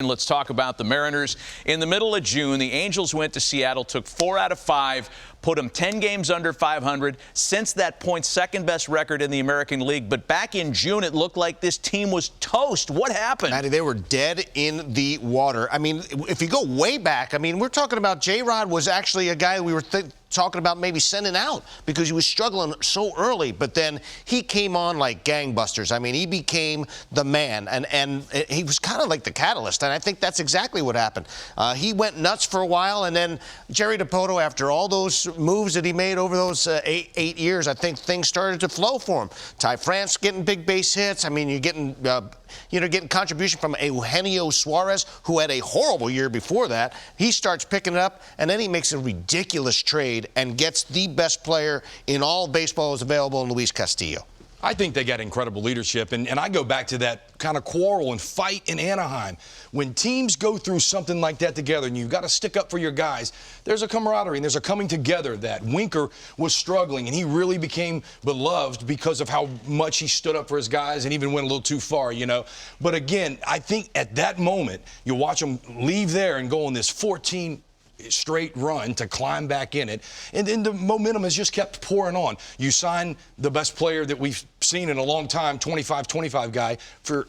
Let's talk about the Mariners. In the middle of June, the Angels went to Seattle, took 4 out of 5, put them 10 games under 500. Since that point, second best record in the American League. But back in June, it looked like this team was toast. What happened? Matty, they were dead in the water. I mean, if you go way back, I mean, we're talking about J-Rod was actually a guy we were talking about maybe sending out because he was struggling so early, but then he came on like gangbusters. I mean, he became the man, and he was kind of like the catalyst, and I think that's exactly what happened. He went nuts for a while, and then Jerry Dipoto, after all those moves that he made over those eight years, I think things started to flow for him. Ty France getting big base hits. I mean, you're getting getting contribution from Eugenio Suarez, who had a horrible year before that. He starts picking it up, and then he makes a ridiculous trade and gets the best player in all baseball is available in Luis Castillo. I think they got incredible leadership, and I go back to that kind of quarrel and fight in Anaheim. When teams go through something like that together and you've got to stick up for your guys, there's a camaraderie and there's a coming together. That Winker was struggling, and he really became beloved because of how much he stood up for his guys and even went a little too far, you know. But again, I think at that moment, you watch them leave there and go on this 14 straight run to climb back in it, and then the momentum has just kept pouring on. You sign the best player that we've seen in a long time, 25 guy, for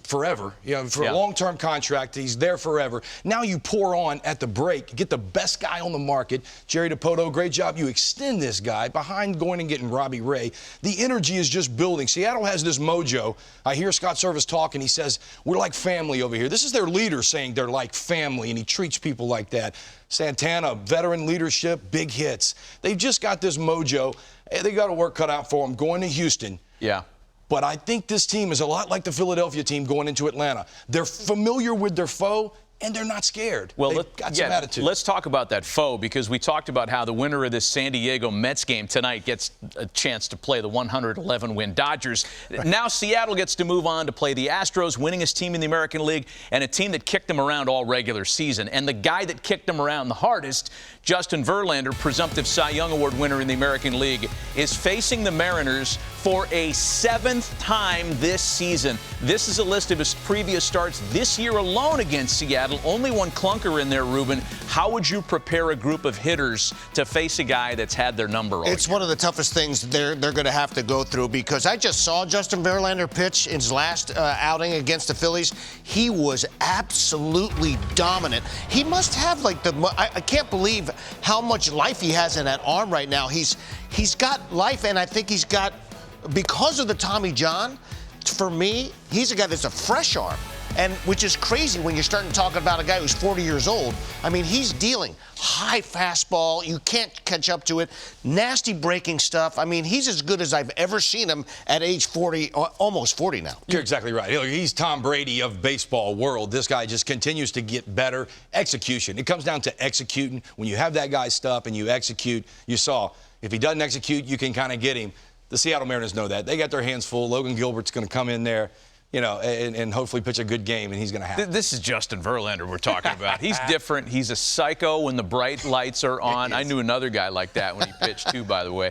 forever, for a long-term contract. He's there forever. Now you pour on at the break, get the best guy on the market. Jerry Dipoto, great job. You extend this guy behind going and getting Robbie Ray. The energy is just building. Seattle has this mojo. I hear Scott Service talk, and he says, we're like family over here. This is their leader saying they're like family, and he treats people like that. Santana, veteran leadership, big hits. They've just got this mojo. They got a work cut out for them going to Houston. Yeah. But I think this team is a lot like the Philadelphia team going into Atlanta. They're familiar with their foe, and they're not scared. Well, They've got some attitude. Let's talk about that foe, because we talked about how the winner of this San Diego Mets game tonight gets a chance to play the 111-win Dodgers. Right. Now Seattle gets to move on to play the Astros, winningest team in the American League, and a team that kicked them around all regular season. And the guy that kicked them around the hardest, Justin Verlander, presumptive Cy Young Award winner in the American League, is facing the Mariners for a 7th time this season. This is a list of his previous starts this year alone against Seattle. Only one clunker in there, Ruben. How would you prepare a group of hitters to face a guy that's had their number all It's year? one of the toughest things they're going to have to go through, because I just saw Justin Verlander pitch in his last outing against the Phillies. He was absolutely dominant. He must have like I can't believe how much life he has in that arm right now. He's got life, and I think he's got, because of the Tommy John, for me, he's a guy that's a fresh arm. And which is crazy when you're starting to talk about a guy who's 40 years old. I mean, he's dealing high fastball. You can't catch up to it. Nasty breaking stuff. I mean, he's as good as I've ever seen him at age 40, almost 40 now. You're exactly right. He's Tom Brady of baseball world. This guy just continues to get better. Execution. It comes down to executing. When you have that guy's stuff and you execute, you saw, if he doesn't execute, you can kind of get him. The Seattle Mariners know that. They got their hands full. Logan Gilbert's going to come in there, and hopefully pitch a good game, and he's going to have it. This is Justin Verlander we're talking about. He's different. He's a psycho when the bright lights are on. I knew another guy like that when he pitched, too, by the way.